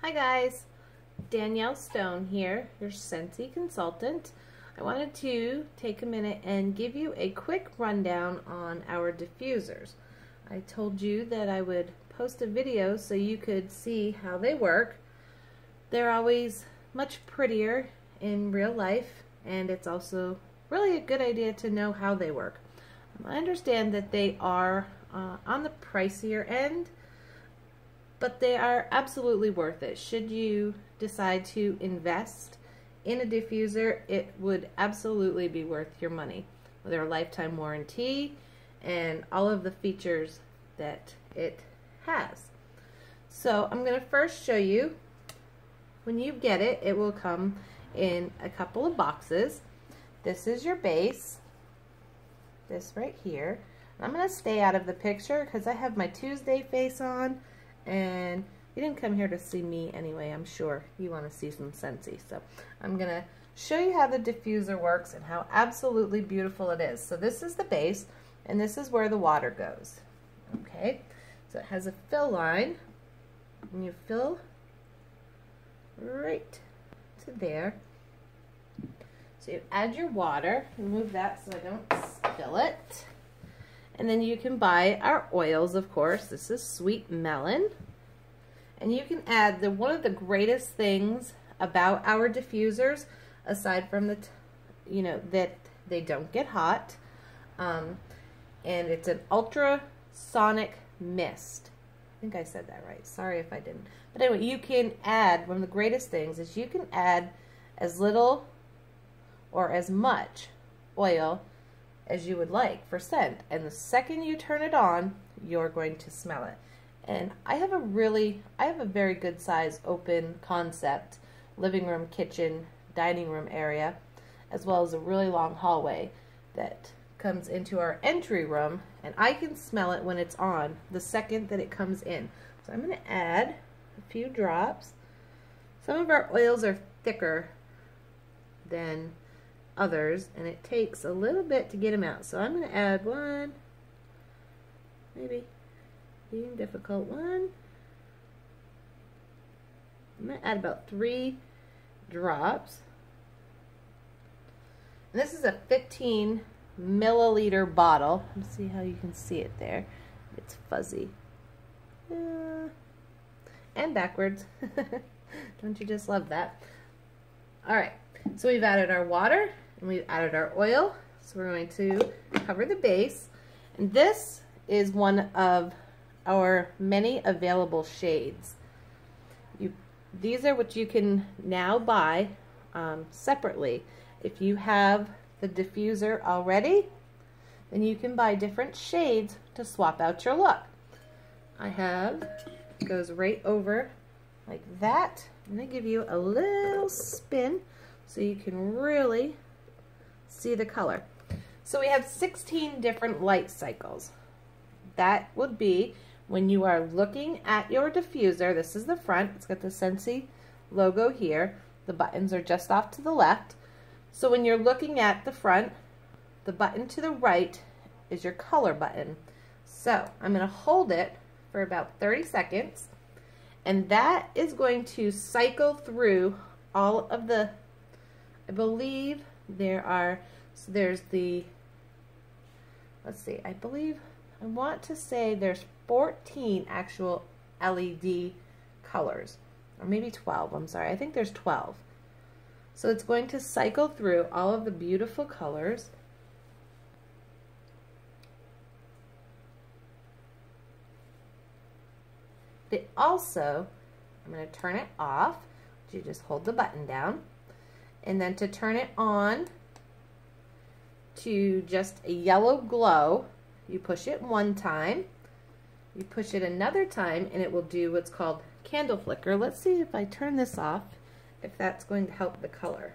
Hi guys, Danielle Stone here, your Scentsy consultant. I wanted to take a minute and give you a quick rundown on our diffusers. I told you that I would post a video so you could see how they work. They're always much prettier in real life, and it's also really a good idea to know how they work. I understand that they are on the pricier end, but they are absolutely worth it. Should you decide to invest in a diffuser, it would absolutely be worth your money with their lifetime warranty and all of the features that it has. So I'm going to first show you, when you get it, it will come in a couple of boxes. This is your base, this right here. I'm going to stay out of the picture because I have my Tuesday face on, and you didn't come here to see me anyway. I'm sure you want to see some Scentsy. So I'm going to show you how the diffuser works and how absolutely beautiful it is. So this is the base, and this is where the water goes. Okay, so it has a fill line, and you fill right to there. So you add your water, remove that so I don't spill it. And then you can buy our oils, of course. This is sweet melon. And you can add one of the greatest things about our diffusers, aside from that they don't get hot, and it's an ultrasonic mist. I think I said that right. Sorry if I didn't. But anyway, you can add, one of the greatest things is you can add as little or as much oil as you would like for scent, and the second you turn it on, you're going to smell it. And I have a very good size open concept living room, kitchen, dining room area, as well as a really long hallway that comes into our entry room, and I can smell it when it's on the second that it comes in. So I'm going to add a few drops. Some of our oils are thicker than others, and it takes a little bit to get them out. So I'm going to add one, maybe being difficult one. I'm going to add about 3 drops. And this is a 15 milliliter bottle. Let's see how you can see it there. It's fuzzy. And backwards. Don't you just love that? Alright, so we've added our water and we've added our oil. So we're going to cover the base. And this is one of our many available shades. These are what you can now buy separately. If you have the diffuser already, then you can buy different shades to swap out your look. I have, it goes right over like that. I'm going to give you a little spin so you can really see the color. So we have 16 different light cycles. That would be when you are looking at your diffuser. This is the front. It's got the Scentsy logo here. The buttons are just off to the left. So when you're looking at the front, the button to the right is your color button. So I'm going to hold it for about 30 seconds, and that is going to cycle through all of the, I believe there are, so there's the, let's see, I want to say there's 14 actual LED colors, or maybe 12, I'm sorry, I think there's 12. So it's going to cycle through all of the beautiful colors. They also, I'm going to turn it off. You just hold the button down. And then to turn it on to just a yellow glow, you push it one time. You push it another time, and it will do what's called candle flicker. Let's see if I turn this off, if that's going to help the color.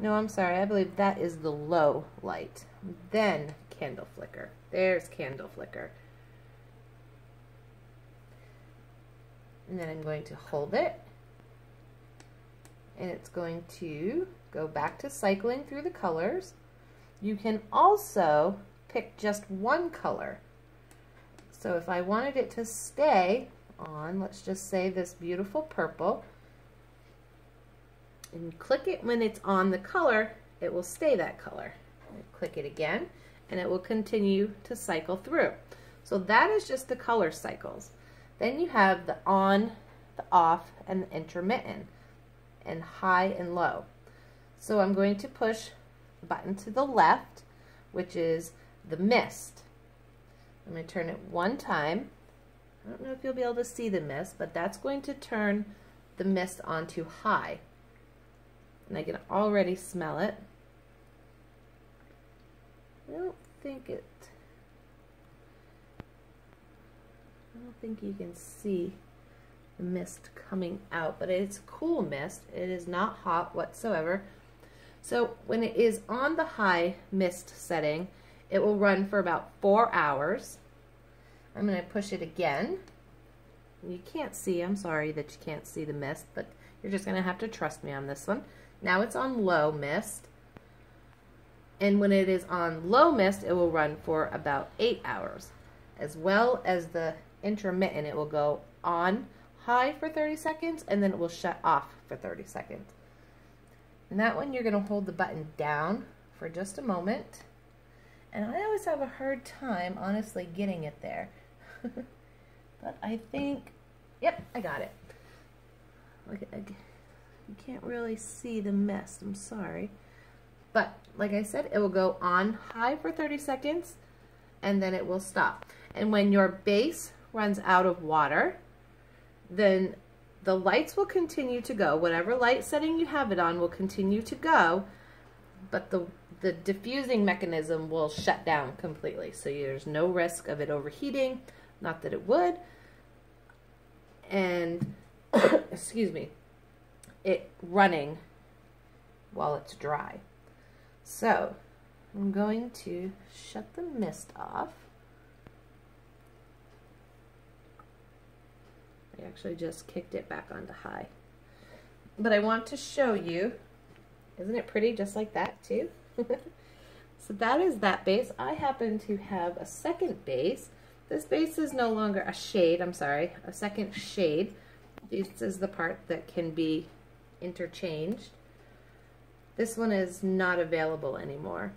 No, I'm sorry, I believe that is the low light. Then candle flicker. There's candle flicker. And then I'm going to hold it, and it's going to go back to cycling through the colors. You can also pick just one color. So if I wanted it to stay on, let's just say this beautiful purple, and click it when it's on the color, it will stay that color. Click it again, and it will continue to cycle through. So that is just the color cycles. Then you have the on, the off, and the intermittent, and high and low. So I'm going to push the button to the left, which is the mist. I'm going to turn it one time. I don't know if you'll be able to see the mist, but that's going to turn the mist onto high. And I can already smell it. I don't think you can see the mist coming out, but it's cool mist. It is not hot whatsoever. So when it is on the high mist setting, it will run for about 4 hours. I'm going to push it again. You can't see, I'm sorry that you can't see the mist, but you're just going to have to trust me on this one. Now it's on low mist. And when it is on low mist, it will run for about 8 hours. As well as the intermittent, it will go on high for 30 seconds and then it will shut off for 30 seconds. And that one you're going to hold the button down for just a moment. And I always have a hard time, honestly, getting it there. But I think, yep, I got it. You can't really see the mist, I'm sorry. But like I said, it will go on high for 30 seconds and then it will stop. And when your base runs out of water, then the lights will continue to go. Whatever light setting you have it on will continue to go, but the diffusing mechanism will shut down completely. So there's no risk of it overheating, not that it would. And, excuse me, it running while it's dry. So I'm going to shut the mist off. I actually just kicked it back onto high. But I want to show you, isn't it pretty just like that too? So that is that base. I happen to have a second base. This base is no longer a shade, I'm sorry, a second shade. This is the part that can be interchanged. This one is not available anymore,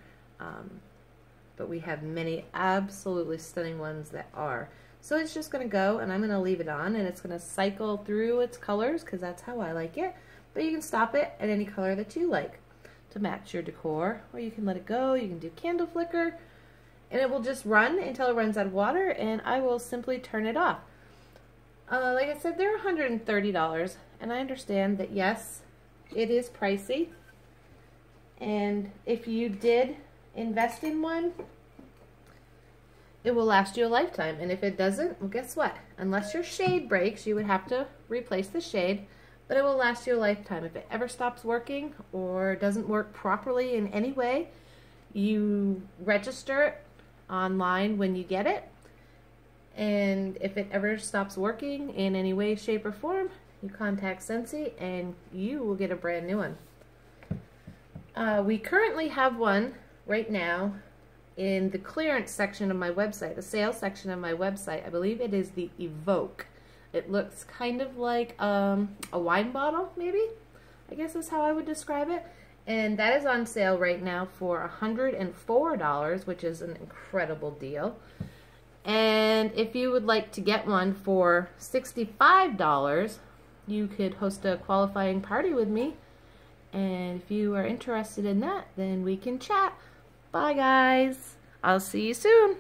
but we have many absolutely stunning ones that are. So it's just going to go, and I'm going to leave it on, and it's going to cycle through its colors because that's how I like it. But you can stop it at any color that you like to match your decor, or you can let it go. You can do candle flicker, and it will just run until it runs out of water, and I will simply turn it off. Like I said, they're $130, and I understand that, yes, it is pricey. And if you did invest in one, it will last you a lifetime. And if it doesn't, well, guess what? Unless your shade breaks, you would have to replace the shade, but it will last you a lifetime. If it ever stops working or doesn't work properly in any way, you register it online when you get it. And if it ever stops working in any way, shape, or form, you contact Scentsy and you will get a brand new one. We currently have one right now in the clearance section of my website, the sales section of my website. I believe it is the Evoke. It looks kind of like a wine bottle, maybe? I guess is how I would describe it. And that is on sale right now for $104, which is an incredible deal. And if you would like to get one for $65, you could host a qualifying party with me. And if you are interested in that, then we can chat. Bye, guys. I'll see you soon.